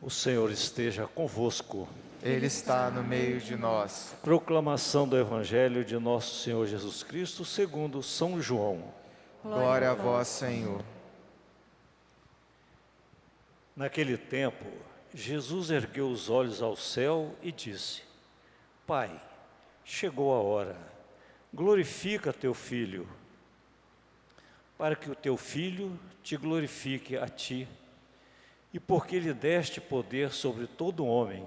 O Senhor esteja convosco. Ele está no meio de nós. Proclamação do Evangelho de nosso Senhor Jesus Cristo segundo São João. Glória a vós, Senhor. Naquele tempo, Jesus ergueu os olhos ao céu e disse: Pai, chegou a hora, glorifica teu Filho, para que o teu Filho te glorifique a ti, e porque lhe deste poder sobre todo homem,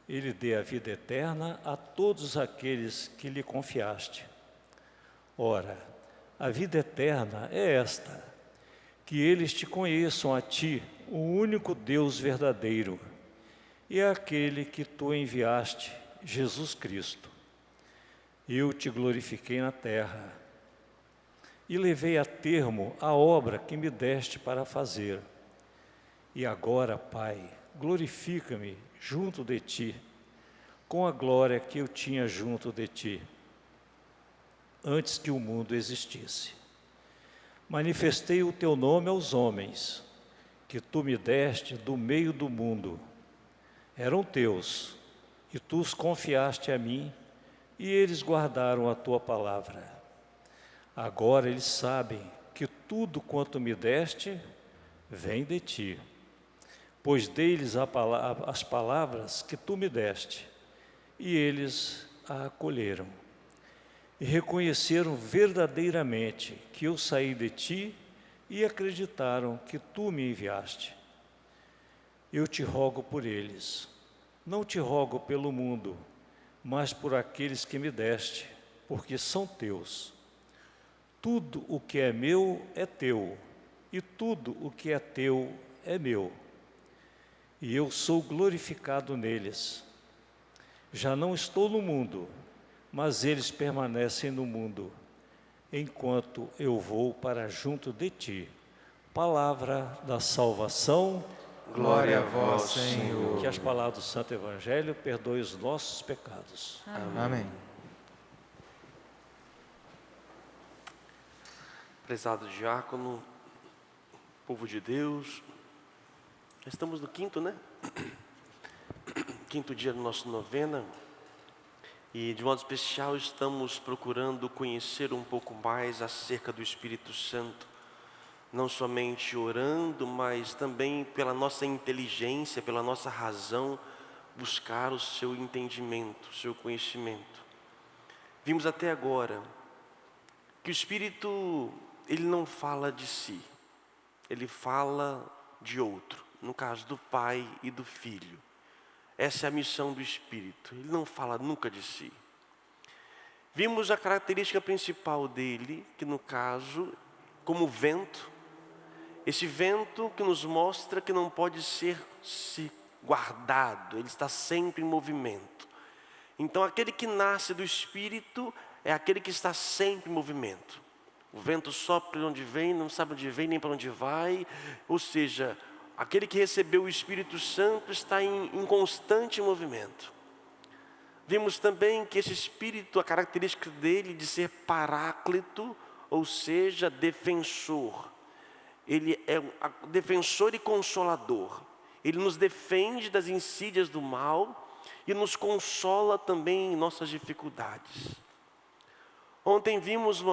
ele dê a vida eterna a todos aqueles que lhe confiaste. Ora, a vida eterna é esta, que eles te conheçam a ti, o único Deus verdadeiro, e aquele que tu enviaste, Jesus Cristo. Eu te glorifiquei na terra, e levei a termo a obra que me deste para fazer. E agora, Pai, glorifica-me junto de ti, com a glória que eu tinha junto de ti, antes que o mundo existisse. Manifestei o teu nome aos homens, que tu me deste do meio do mundo. Eram teus, e tu os confiaste a mim, e eles guardaram a tua palavra. Agora eles sabem que tudo quanto me deste vem de ti, pois dei-lhes as palavras que tu me deste, e eles a acolheram. E reconheceram verdadeiramente que eu saí de ti e acreditaram que tu me enviaste. Eu te rogo por eles, não te rogo pelo mundo, mas por aqueles que me deste, porque são teus. Tudo o que é meu é teu, e tudo o que é teu é meu. E eu sou glorificado neles. Já não estou no mundo, mas eles permanecem no mundo, enquanto eu vou para junto de ti. Palavra da salvação. Glória a vós, Senhor. Que as palavras do Santo Evangelho perdoem os nossos pecados. Amém. Prezado diácono, povo de Deus, já estamos no quinto, né? Quinto dia da nossa novena. E de modo especial estamos procurando conhecer um pouco mais acerca do Espírito Santo, não somente orando, mas também pela nossa inteligência, pela nossa razão, buscar o seu entendimento, o seu conhecimento. Vimos até agora que o Espírito, ele não fala de si, ele fala de outro, no caso do Pai e do Filho. Essa é a missão do Espírito, ele não fala nunca de si. Vimos a característica principal dele, que no caso, como vento, esse vento que nos mostra que não pode ser guardado, ele está sempre em movimento. Então aquele que nasce do Espírito é aquele que está sempre em movimento. O vento sopra de onde vem, não sabe onde vem nem para onde vai, ou seja, aquele que recebeu o Espírito Santo está em constante movimento. Vimos também que esse Espírito, a característica dele de ser paráclito, ou seja, defensor. Ele é defensor e consolador. Ele nos defende das insídias do mal e nos consola também em nossas dificuldades. Ontem vimos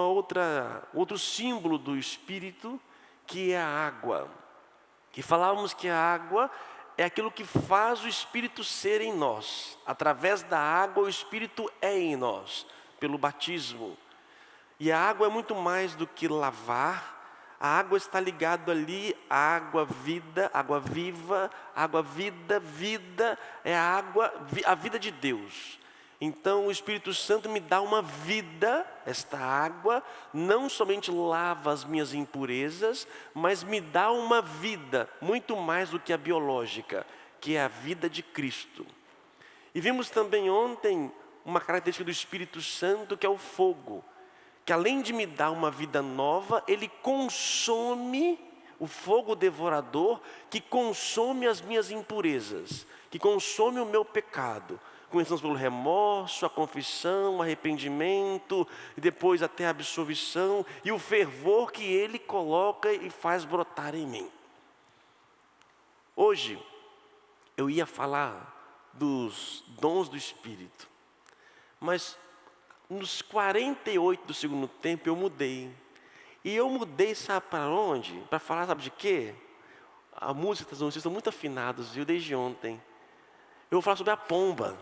outro símbolo do Espírito, que é a água. E falávamos que a água é aquilo que faz o Espírito ser em nós. Através da água o Espírito é em nós, pelo batismo. E a água é muito mais do que lavar. A água está ligada ali à água vida, água viva, água vida é a vida de Deus. Então o Espírito Santo me dá uma vida, esta água não somente lava as minhas impurezas, mas me dá uma vida, muito mais do que a biológica, que é a vida de Cristo. E vimos também ontem uma característica do Espírito Santo, que é o fogo, que além de me dar uma vida nova, ele consome, o fogo devorador, que consome as minhas impurezas, que consome o meu pecado. Começamos pelo remorso, a confissão, o arrependimento, e depois até a absolvição, e o fervor que ele coloca e faz brotar em mim. Hoje, eu ia falar dos dons do Espírito, mas nos 48 do segundo tempo eu mudei. E eu mudei, sabe para onde? Para falar, sabe de quê? A música, vocês estão muito afinados, viu, desde ontem. Eu vou falar sobre a pomba.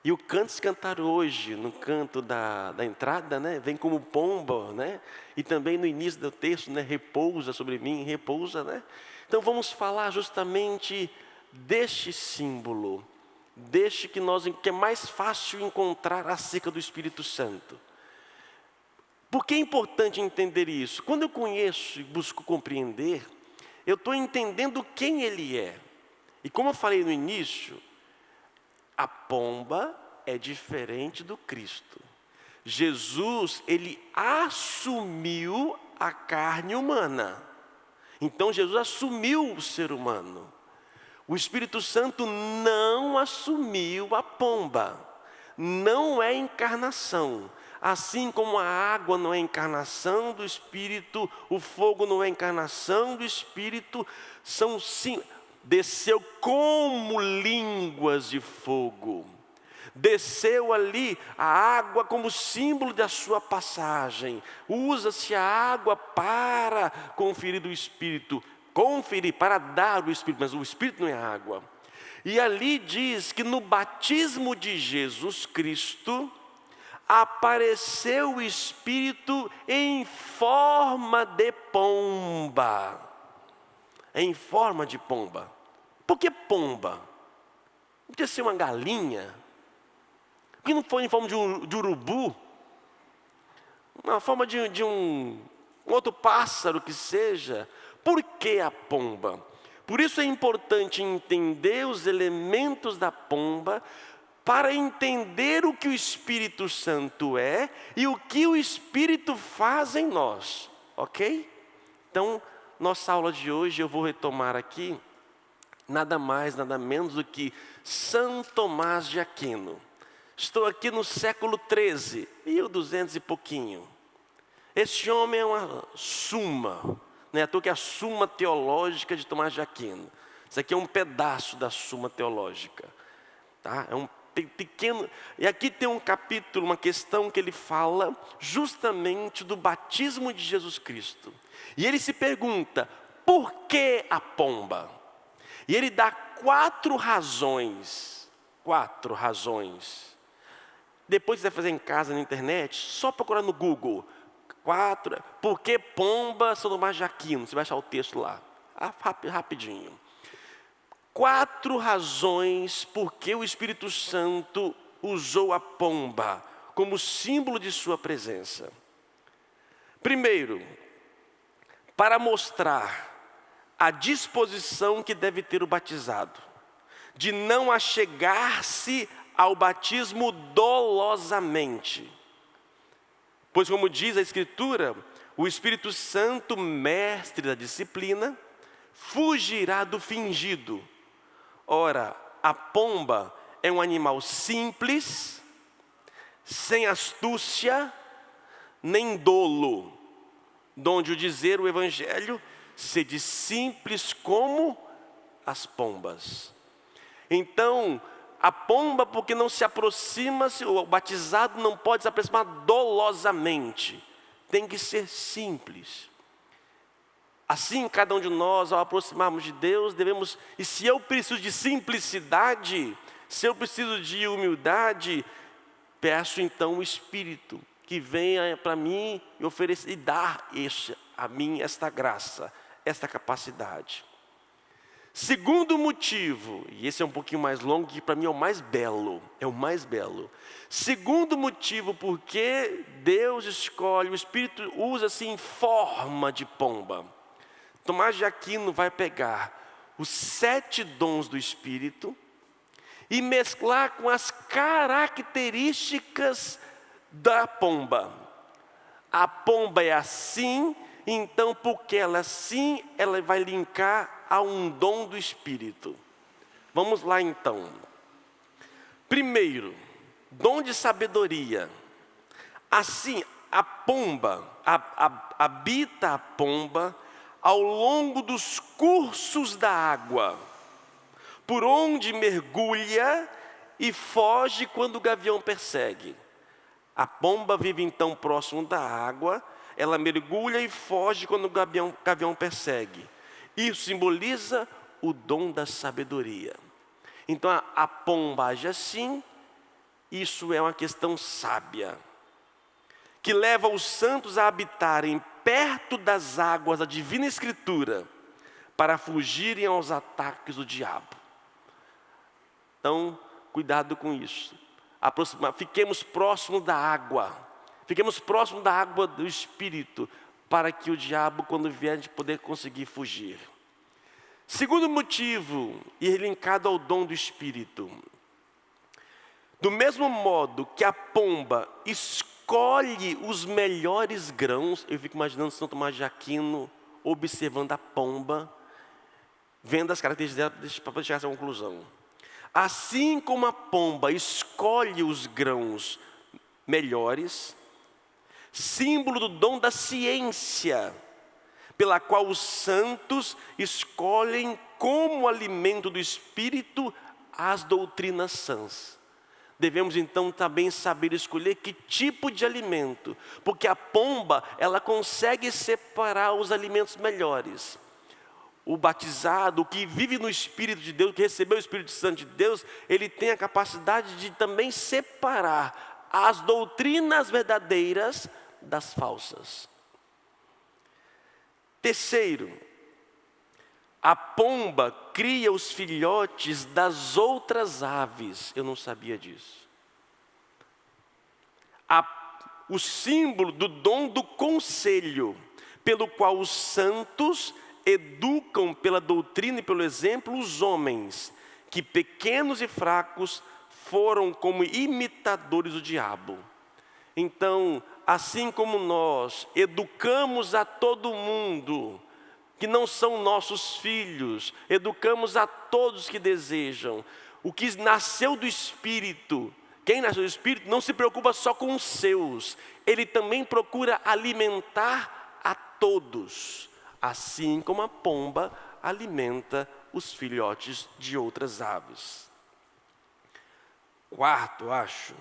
E o Cantos Cantar hoje, no canto da entrada, né, vem como pomba, né? E também no início do texto, né, repousa sobre mim, repousa, né? Então vamos falar justamente deste símbolo, deste que é mais fácil encontrar acerca do Espírito Santo. Por que é importante entender isso? Quando eu conheço e busco compreender, eu estou entendendo quem Ele é. E como eu falei no início, a pomba é diferente do Cristo. Jesus, Ele assumiu a carne humana. Então Jesus assumiu o ser humano. O Espírito Santo não assumiu a pomba. Não é encarnação. Assim como a água não é encarnação do Espírito, o fogo não é encarnação do Espírito, são sim, desceu como línguas de fogo. Desceu ali a água como símbolo da sua passagem. Usa-se a água para conferir do Espírito, para dar o Espírito, mas o Espírito não é água. E ali diz que no batismo de Jesus Cristo, apareceu o Espírito em forma de pomba. Em forma de pomba. Por que pomba? Não podia ser uma galinha? Por que não foi em forma de urubu? Uma forma de um outro pássaro que seja? Por que a pomba? Por isso é importante entender os elementos da pomba, para entender o que o Espírito Santo é e o que o Espírito faz em nós, ok? Então, nossa aula de hoje eu vou retomar aqui, nada mais, nada menos do que São Tomás de Aquino. Estou aqui no século 13, 1200 e pouquinho. Esse homem é uma suma, não é à toa que é a Suma Teológica de Tomás de Aquino. Isso aqui é um pedaço da Suma Teológica, tá? É um pequeno, e aqui tem um capítulo, uma questão que ele fala justamente do batismo de Jesus Cristo. E ele se pergunta, por que a pomba? E ele dá 4 razões. 4 razões. Depois você vai fazer em casa, na internet, só procurar no Google. 4, por que pomba São Tomás de Aquino? Você vai achar o texto lá, rapidinho. 4 razões por que o Espírito Santo usou a pomba como símbolo de sua presença. Primeiro, para mostrar a disposição que deve ter o batizado, de não achegar-se ao batismo dolosamente. Pois como diz a Escritura, o Espírito Santo, mestre da disciplina, fugirá do fingido. Ora, a pomba é um animal simples, sem astúcia, nem dolo, donde o dizer o Evangelho, sede simples como as pombas. Então, a pomba, porque não se aproxima, o batizado não pode se aproximar dolosamente, tem que ser simples. Assim, cada um de nós, ao aproximarmos de Deus, devemos, e se eu preciso de simplicidade, se eu preciso de humildade, peço então o Espírito, que venha para mim e oferecer, e dar a mim esta graça, esta capacidade. Segundo motivo, e esse é um pouquinho mais longo, que para mim é o mais belo, Segundo motivo, porque Deus escolhe, o Espírito usa-se em forma de pomba. Tomás de Aquino vai pegar os 7 dons do Espírito e mesclar com as características da pomba. A pomba é assim, então porque ela é assim, ela vai linkar a um dom do Espírito. Vamos lá então. Primeiro, dom de sabedoria. Assim, a pomba, habita a pomba ao longo dos cursos da água. por onde mergulha e foge quando o gavião persegue. A pomba vive então próximo da água, ela mergulha e foge quando o gavião persegue. Isso simboliza o dom da sabedoria. Então a pomba age assim, isso é uma questão sábia, que leva os santos a habitarem perto das águas da divina escritura, para fugirem aos ataques do diabo. Então, cuidado com isso. Fiquemos próximos da água. Fiquemos próximos da água do Espírito, para que o diabo, quando vier, a gente poder conseguir fugir. Segundo motivo, e linkado ao dom do Espírito. Do mesmo modo que a pomba escolhe os melhores grãos, eu fico imaginando São Tomás de Aquino observando a pomba, vendo as características dela para poder chegar a essa conclusão. Assim como a pomba escolhe os grãos melhores, símbolo do dom da ciência, pela qual os santos escolhem como alimento do Espírito as doutrinas sãs. Devemos então também saber escolher que tipo de alimento, porque a pomba, ela consegue separar os alimentos melhores. O batizado, o que vive no Espírito de Deus, que recebeu o Espírito Santo de Deus, ele tem a capacidade de também separar as doutrinas verdadeiras das falsas. Terceiro, a pomba cria os filhotes das outras aves. Eu não sabia disso. O símbolo do dom do conselho, pelo qual os santos educam pela doutrina e pelo exemplo os homens, que pequenos e fracos foram como imitadores do diabo. Então, assim como nós educamos a todo mundo, que não são nossos filhos, educamos a todos que desejam, o que nasceu do Espírito, quem nasceu do Espírito não se preocupa só com os seus, ele também procura alimentar a todos, assim como a pomba alimenta os filhotes de outras aves. Quarto, acho,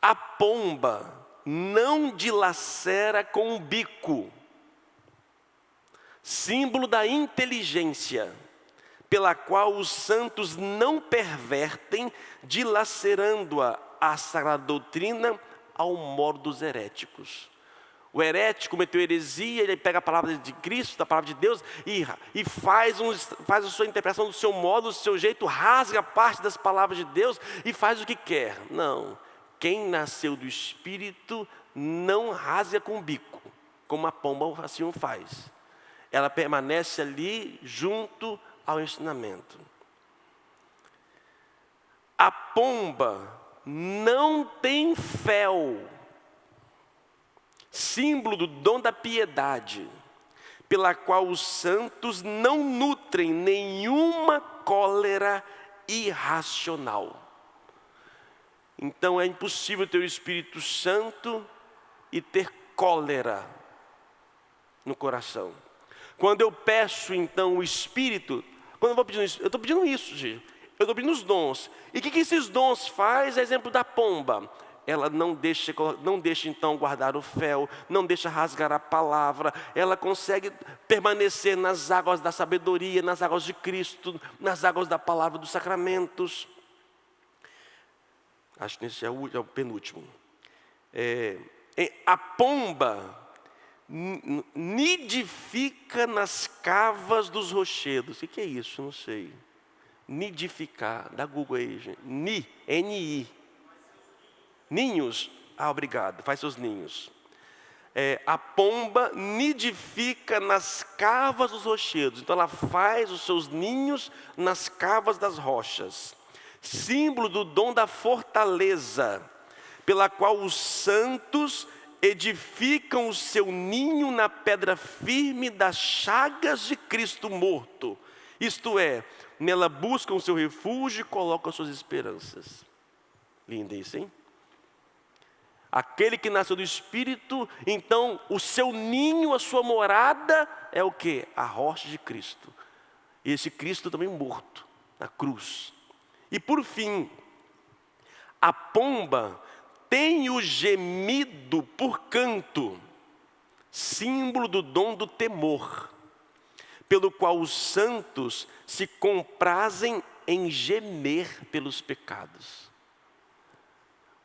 a pomba não dilacera com o bico, símbolo da inteligência, pela qual os santos não pervertem, dilacerando-a à sagrada doutrina ao modo dos heréticos. O herético cometeu heresia, ele pega a palavra de Cristo, da palavra de Deus, e faz a sua interpretação do seu modo, do seu jeito, rasga parte das palavras de Deus e faz o que quer. Não, quem nasceu do Espírito não rasga com o bico, como a pomba assim o faz. Ela permanece ali junto ao ensinamento. A pomba não tem fel, símbolo do dom da piedade, pela qual os santos não nutrem nenhuma cólera irracional. Então é impossível ter o Espírito Santo e ter cólera no coração. Quando eu peço então o Espírito, quando eu vou pedindo isso, eu estou pedindo isso, gente. Eu estou pedindo os dons. E o que esses dons faz? É exemplo da pomba. Ela não deixa então guardar o fel, não deixa rasgar a palavra, ela consegue permanecer nas águas da sabedoria, nas águas de Cristo, nas águas da palavra dos sacramentos. Acho que esse é o penúltimo. A pomba nidifica nas cavas dos rochedos. O que é isso? Não sei. Nidificar, dá Google aí, gente. N-I. Ninhos. Obrigado, faz seus ninhos. A pomba nidifica nas cavas dos rochedos. Então ela faz os seus ninhos nas cavas das rochas. Símbolo do dom da fortaleza, pela qual os santos edificam o seu ninho na pedra firme das chagas de Cristo morto. Isto é, nela buscam o seu refúgio e colocam as suas esperanças. Lindo isso, hein? Aquele que nasceu do Espírito, então o seu ninho, a sua morada é o quê? A rocha de Cristo. E esse Cristo também morto. na cruz. E por fim, a pomba tem o gemido por canto, símbolo do dom do temor, pelo qual os santos se comprazem em gemer pelos pecados.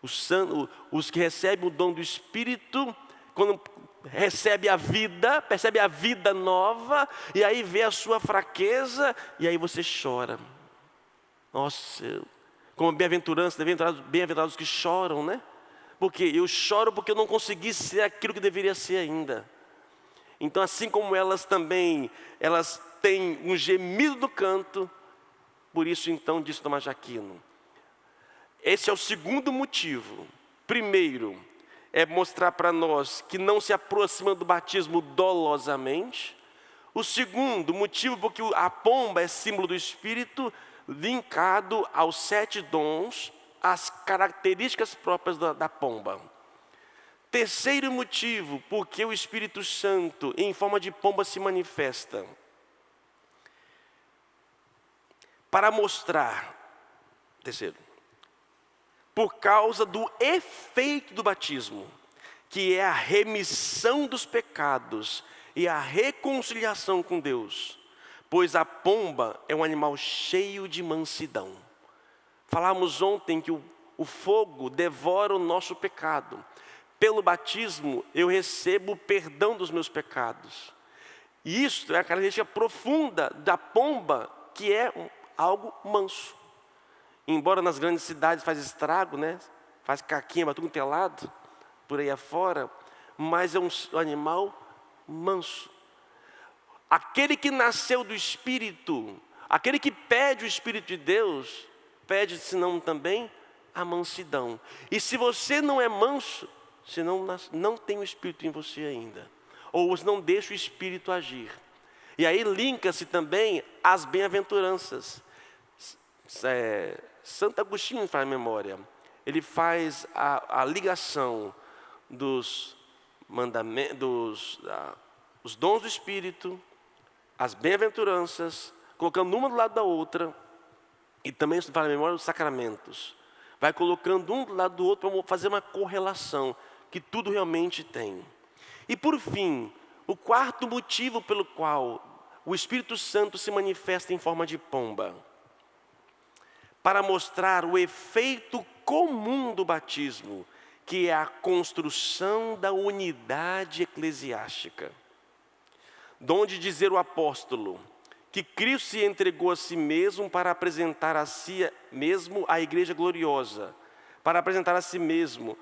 Os que recebem o dom do Espírito, quando recebe a vida, percebe a vida nova, e aí vê a sua fraqueza, e aí você chora. Nossa, como bem-aventurados que choram, né? Porque eu choro porque eu não consegui ser aquilo que deveria ser ainda. Então, assim como elas também, elas têm um gemido do canto, por isso então, disse Tomás de Aquino, esse é o segundo motivo. Primeiro, é mostrar para nós que não se aproxima do batismo dolosamente. O segundo motivo, porque a pomba é símbolo do Espírito, linkado aos 7 dons, as características próprias da pomba. Terceiro motivo, porque o Espírito Santo, em forma de pomba, se manifesta. Para mostrar, terceiro, por causa do efeito do batismo, que é a remissão dos pecados e a reconciliação com Deus, pois a pomba é um animal cheio de mansidão. Falamos ontem que o fogo devora o nosso pecado. Pelo batismo eu recebo o perdão dos meus pecados. E isso é a característica profunda da pomba, que é algo manso. Embora nas grandes cidades faz estrago, né? Faz caquinha para tudo quanto é lado, por aí afora, mas é um animal manso. Aquele que nasceu do Espírito, aquele que pede o Espírito de Deus, pede senão também a mansidão. E se você não é manso, você não tem o Espírito em você ainda, ou você não deixa o Espírito agir. E aí linka-se também as bem-aventuranças. Santo Agostinho faz memória, ele faz a ligação dos mandamentos, os dons do Espírito, as bem-aventuranças, colocando uma do lado da outra, e também faz a memória dos sacramentos. Vai colocando um do lado do outro para fazer uma correlação, que tudo realmente tem. E por fim, o quarto motivo pelo qual o Espírito Santo se manifesta em forma de pomba, para mostrar o efeito comum do batismo, que é a construção da unidade eclesiástica. Donde dizer o apóstolo que Cristo se entregou a si mesmo para apresentar a si mesmo a igreja gloriosa, para apresentar a si mesmo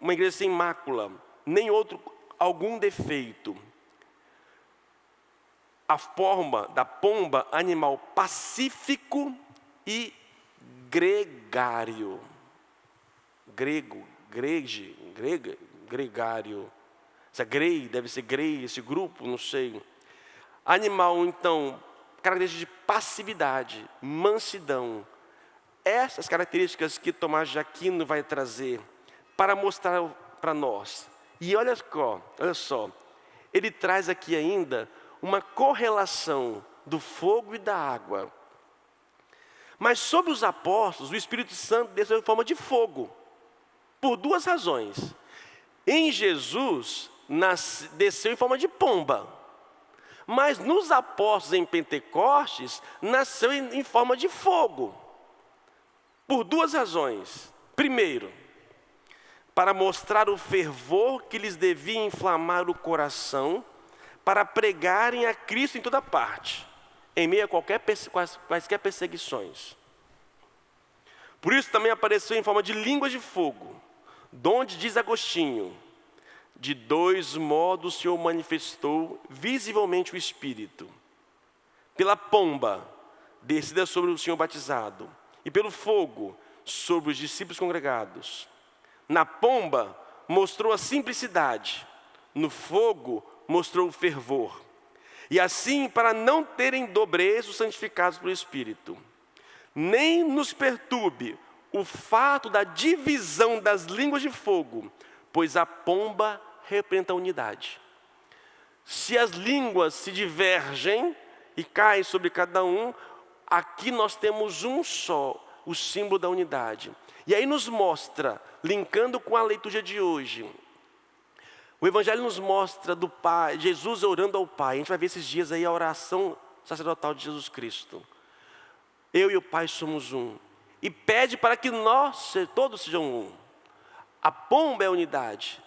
uma igreja sem mácula, nem algum defeito. A forma da pomba, animal pacífico e gregário. Gregário. Essa grei, deve ser grei, esse grupo, não sei. Animal, então, características de passividade, mansidão. Essas características que Tomás de Aquino vai trazer para mostrar para nós. E olha só, ele traz aqui ainda uma correlação do fogo e da água. Mas sobre os apóstolos, o Espírito Santo desceu em forma de fogo, por duas razões. Em Jesus, desceu em forma de pomba. Mas nos apóstolos em Pentecostes, nasceu em forma de fogo. Por duas razões. Primeiro, para mostrar o fervor que lhes devia inflamar o coração, para pregarem a Cristo em toda parte, em meio a quaisquer perseguições. Por isso também apareceu em forma de línguas de fogo, donde diz Agostinho, de 2 modos o Senhor manifestou visivelmente o Espírito. Pela pomba, descida sobre o Senhor batizado, e pelo fogo, sobre os discípulos congregados. Na pomba, mostrou a simplicidade, no fogo, mostrou o fervor. E assim, para não terem dobreza os santificados pelo Espírito, nem nos perturbe o fato da divisão das línguas de fogo, pois a pomba representa a unidade. Se as línguas se divergem e caem sobre cada um, aqui nós temos um só, o símbolo da unidade. E aí nos mostra, linkando com a leitura de hoje, o Evangelho nos mostra do Pai, Jesus orando ao Pai. A gente vai ver esses dias aí a oração sacerdotal de Jesus Cristo. Eu e o Pai somos um. E pede para que nós todos sejam um. A pomba é a unidade.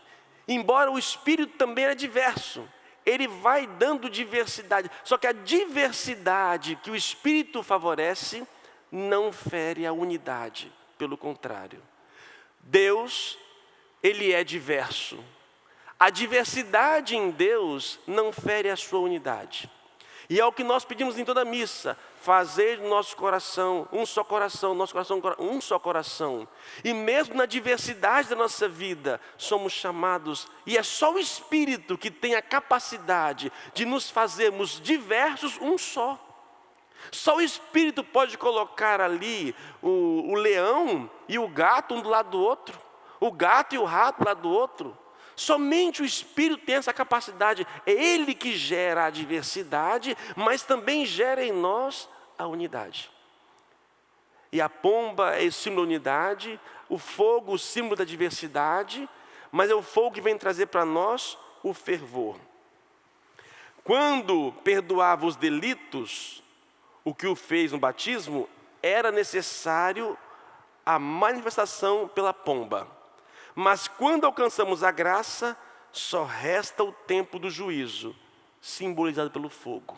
Embora o Espírito também é diverso, ele vai dando diversidade. Só que a diversidade que o Espírito favorece não fere a unidade. Pelo contrário, Deus, ele é diverso. A diversidade em Deus não fere a sua unidade. E é o que nós pedimos em toda a missa: fazer do nosso coração um só coração, nosso coração um só coração. E mesmo na diversidade da nossa vida, somos chamados, e é só o Espírito que tem a capacidade de nos fazermos diversos um só. Só o Espírito pode colocar ali o leão e o gato um do lado do outro, o gato e o rato do lado do outro. Somente o Espírito tem essa capacidade. É Ele que gera a diversidade, mas também gera em nós a unidade. E a pomba é o símbolo da unidade, o fogo o símbolo da diversidade, mas é o fogo que vem trazer para nós o fervor. Quando perdoava os delitos, o que o fez no batismo, era necessário a manifestação pela pomba. Mas quando alcançamos a graça, só resta o tempo do juízo, simbolizado pelo fogo.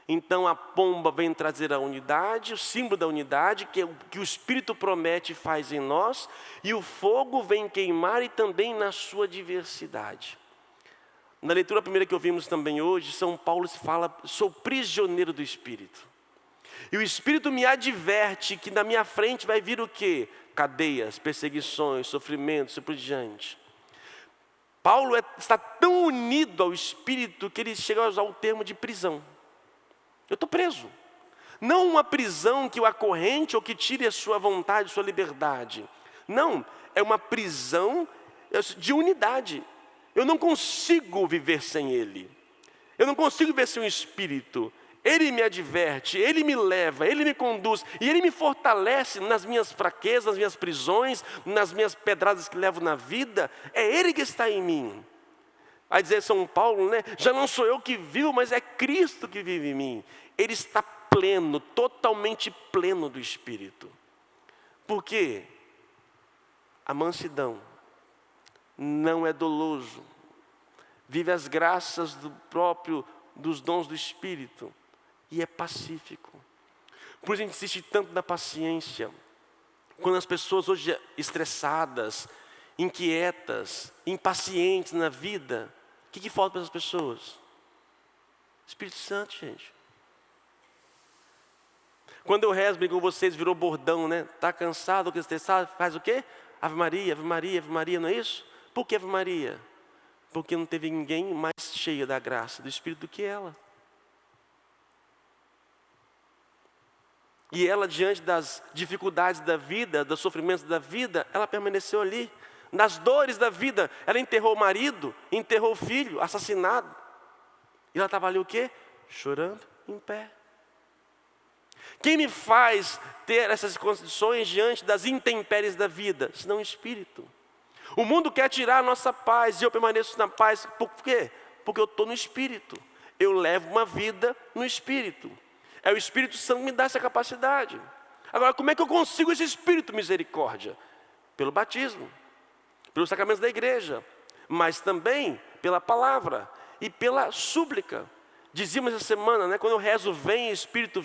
Então a pomba vem trazer a unidade, o símbolo da unidade, que é o que o Espírito promete e faz em nós, e o fogo vem queimar e também na sua diversidade. Na leitura primeira que ouvimos também hoje, São Paulo se fala: sou prisioneiro do Espírito. E o Espírito me adverte que na minha frente vai vir o quê? Cadeias, perseguições, sofrimentos e por diante. Paulo está tão unido ao Espírito que ele chega a usar o termo de prisão. Eu estou preso. Não uma prisão que o acorrente ou que tire a sua vontade, a sua liberdade. Não, é uma prisão de unidade. Eu não consigo viver sem Ele. Eu não consigo viver sem o Espírito. Ele me adverte, Ele me leva, Ele me conduz, e Ele me fortalece nas minhas fraquezas, nas minhas prisões, nas minhas pedradas que levo na vida. É Ele que está em mim. Vai dizer São Paulo, né? Já não sou eu que vivo, mas é Cristo que vive em mim. Ele está pleno, totalmente pleno do Espírito. Por quê? A mansidão, não é doloso, vive as graças dos dons do Espírito. E é pacífico. Por isso a gente insiste tanto na paciência. Quando as pessoas hoje estressadas, inquietas, impacientes na vida, o que falta para essas pessoas? Espírito Santo, gente. Quando eu rezo com vocês, virou bordão, né? Está cansado, estressado, faz o quê? Ave Maria, Ave Maria, Ave Maria, não é isso? Por que Ave Maria? Porque não teve ninguém mais cheia da graça, do Espírito do que ela. E ela, diante das dificuldades da vida, dos sofrimentos da vida, ela permaneceu ali. Nas dores da vida, ela enterrou o marido, enterrou o filho, assassinado. E ela estava ali o quê? Chorando em pé. Quem me faz ter essas condições diante das intempéries da vida? Senão o Espírito. O mundo quer tirar a nossa paz, e eu permaneço na paz. Por quê? Porque eu estou no Espírito. Eu levo uma vida no Espírito. É o Espírito Santo que me dá essa capacidade. Agora, como é que eu consigo esse Espírito misericórdia? Pelo batismo, pelos sacramentos da igreja, mas também pela palavra e pela súplica. Dizíamos essa semana, né, quando eu rezo, vem Espírito,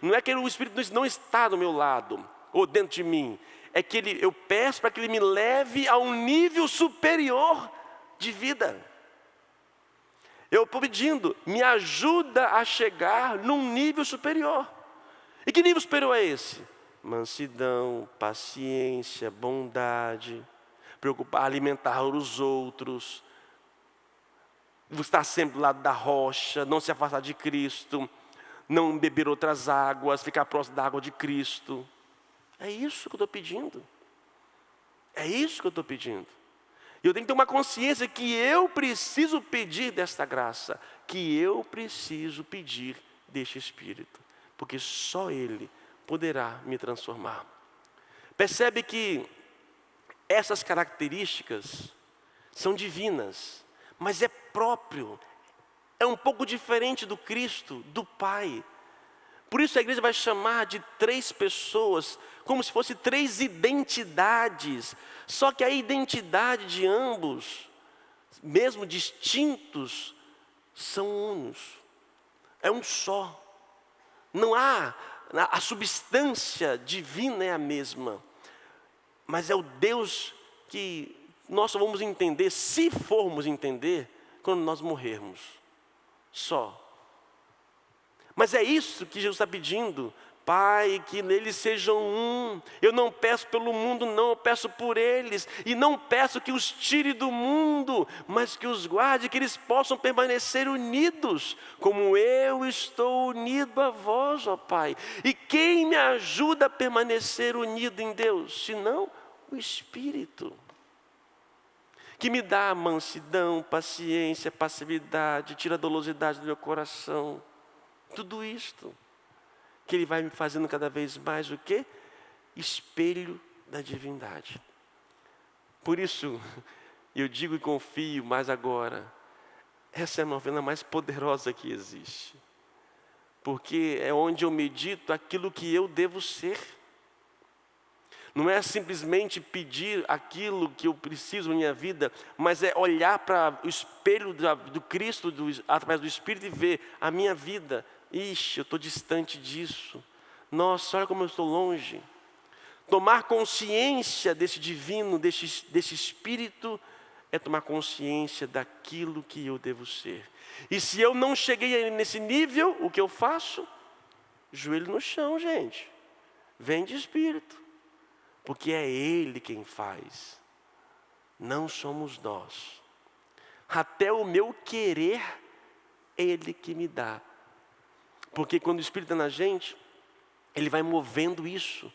não é que o Espírito não está do meu lado, ou dentro de mim. É que eu peço para que Ele me leve a um nível superior de vida. Eu estou pedindo, me ajuda a chegar num nível superior. E que nível superior é esse? Mansidão, paciência, bondade, preocupar, alimentar os outros, estar sempre do lado da rocha, não se afastar de Cristo, não beber outras águas, ficar próximo da água de Cristo. É isso que eu estou pedindo. É isso que eu estou pedindo. E eu tenho que ter uma consciência que eu preciso pedir desta graça, que eu preciso pedir deste Espírito. porque só Ele poderá me transformar. Percebe que essas características são divinas, mas é próprio, é um pouco diferente do Cristo, do Pai. Por isso a igreja vai chamar de 3 pessoas, como se fossem 3 identidades. Só que a identidade de ambos, mesmo distintos, são unos. É um só. Não há, a substância divina é a mesma. Mas é o Deus que nós só vamos entender, se formos entender, quando nós morrermos. Só. Mas é isso que Jesus está pedindo. Pai, que neles sejam um. Eu não peço pelo mundo, não, eu peço por eles. E não peço que os tire do mundo, mas que os guarde, que eles possam permanecer unidos, como eu estou unido a vós, ó Pai. E quem me ajuda a permanecer unido em Deus? Senão o Espírito, que me dá mansidão, paciência, passividade, tira a dolosidade do meu coração. Tudo isto, que Ele vai me fazendo cada vez mais o quê? Espelho da divindade. Por isso, eu digo e confio mais agora, essa é a novena mais poderosa que existe. Porque é onde eu medito aquilo que eu devo ser. Não é simplesmente pedir aquilo que eu preciso na minha vida, mas é olhar para o espelho do Cristo, através do Espírito, e ver a minha vida. Ixi, eu estou distante disso. Nossa, olha como eu estou longe. Tomar consciência desse divino, desse Espírito, é tomar consciência daquilo que eu devo ser. E se eu não cheguei nesse nível, o que eu faço? Joelho no chão, gente. Vem de Espírito. Porque é Ele quem faz. Não somos nós. Até o meu querer, é Ele que me dá. Porque quando o Espírito está na gente, Ele vai movendo isso.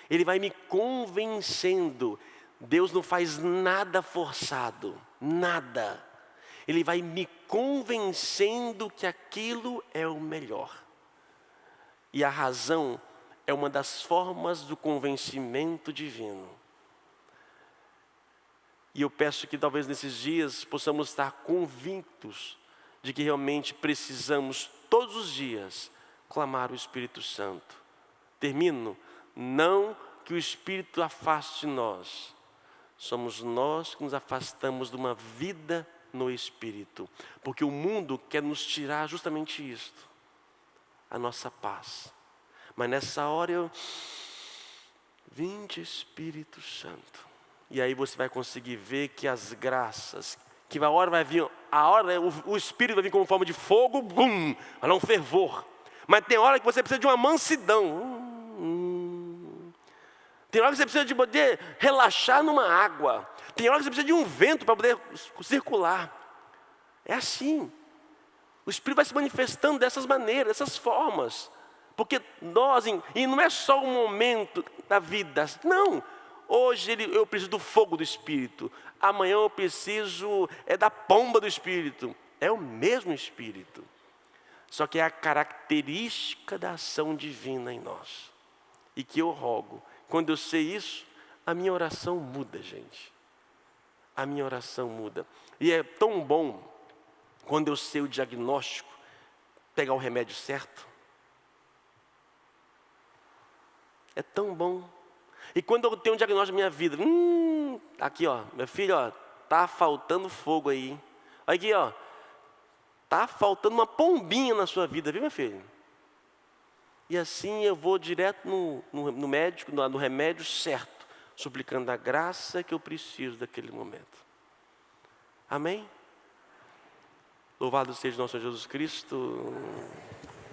Ele vai me convencendo. Deus não faz nada forçado. Nada. Ele vai me convencendo que aquilo é o melhor. E a razão é uma das formas do convencimento divino. E eu peço que talvez nesses dias possamos estar convictos de que realmente precisamos todos os dias clamar o Espírito Santo. Termino. Não que o Espírito afaste de nós. Somos nós que nos afastamos de uma vida no Espírito. Porque o mundo quer nos tirar justamente isto. A nossa paz. Mas nessa hora vinde Espírito Santo. E aí você vai conseguir ver que as graças, que a hora vai vir, o Espírito vai vir como forma de fogo, bum, vai dar um fervor. Mas tem hora que você precisa de uma mansidão. Tem hora que você precisa de poder relaxar numa água. Tem hora que você precisa de um vento para poder circular. É assim. O Espírito vai se manifestando dessas maneiras, dessas formas. Porque e não é só um momento da vida, não. Hoje eu preciso do fogo do Espírito. Amanhã eu preciso da pomba do Espírito. É o mesmo Espírito. Só que é a característica da ação divina em nós. E que eu rogo, quando eu sei isso, a minha oração muda, gente. A minha oração muda. E é tão bom, quando eu sei o diagnóstico, pegar o remédio certo. É tão bom. E quando eu tenho um diagnóstico na minha vida, aqui ó, meu filho, ó, tá faltando fogo aí. Aqui ó, tá faltando uma pombinha na sua vida, viu meu filho? E assim eu vou direto no médico, no remédio certo, suplicando a graça que eu preciso daquele momento. Amém? Louvado seja nosso Senhor Jesus Cristo.